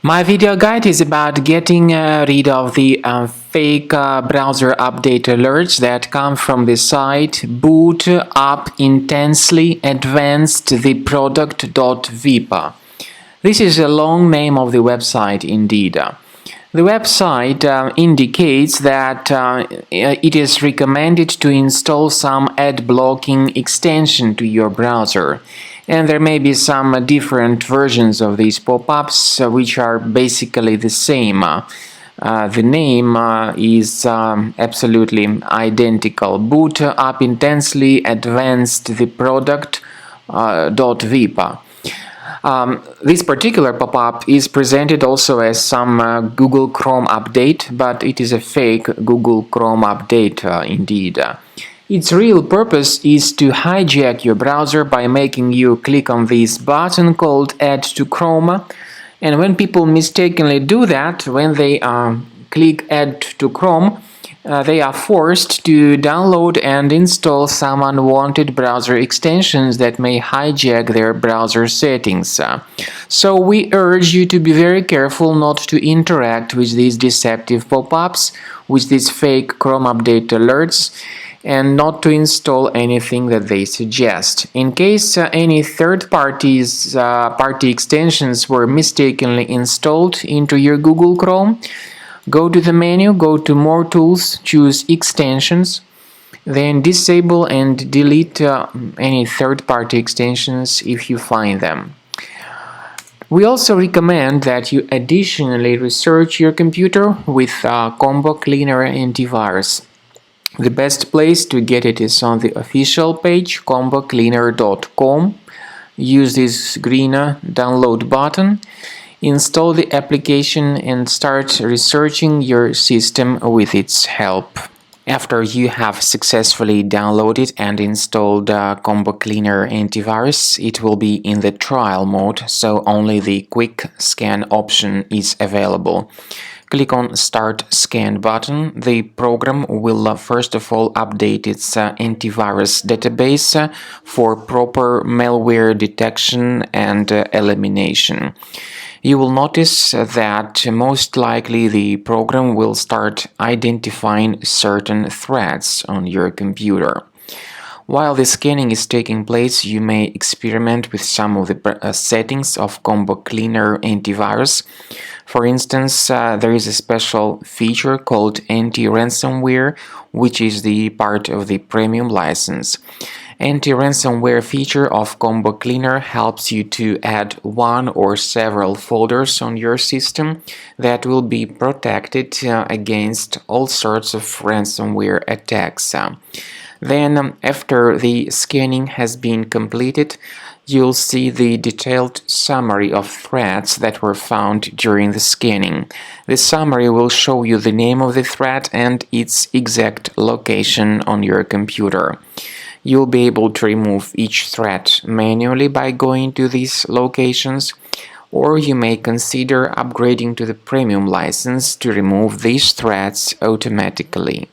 My video guide is about getting rid of the fake browser update alerts that come from the site Boot-upintenselyadvancedtheproduct.vip. This is a long name of the website indeed. The website indicates that it is recommended to install some ad blocking extension to your browser. And there may be some different versions of these pop-ups which are basically the same. The name is absolutely identical. Boot-upintenselyadvancedtheproduct.vip. This particular pop-up is presented also as some Google Chrome update, but it is a fake Google Chrome update indeed. Its real purpose is to hijack your browser by making you click on this button called Add to Chrome. And when people mistakenly do that, when they click Add to Chrome, they are forced to download and install some unwanted browser extensions that may hijack their browser settings. So we urge you to be very careful not to interact with these deceptive pop-ups, with these fake Chrome update alerts, and not to install anything that they suggest. In case any third-party extensions were mistakenly installed into your Google Chrome, go to the menu, go to More Tools, choose Extensions, then disable and delete any third-party extensions if you find them. We also recommend that you additionally research your computer with Combo Cleaner Antivirus. The best place to get it is on the official page, combocleaner.com. Use this green download button, install the application and start researching your system with its help. After you have successfully downloaded and installed Combo Cleaner Antivirus, it will be in the trial mode, so only the quick scan option is available. Click on Start Scan button. The program will first of all update its antivirus database for proper malware detection and elimination. You will notice that most likely the program will start identifying certain threats on your computer. While the scanning is taking place, you may experiment with some of the settings of Combo Cleaner Antivirus. For instance, there is a special feature called anti-ransomware, which is the part of the premium license. Anti-ransomware feature of Combo Cleaner helps you to add one or several folders on your system that will be protected against all sorts of ransomware attacks. Then, after the scanning has been completed, you'll see the detailed summary of threats that were found during the scanning. The summary will show you the name of the threat and its exact location on your computer. You'll be able to remove each threat manually by going to these locations, or you may consider upgrading to the premium license to remove these threats automatically.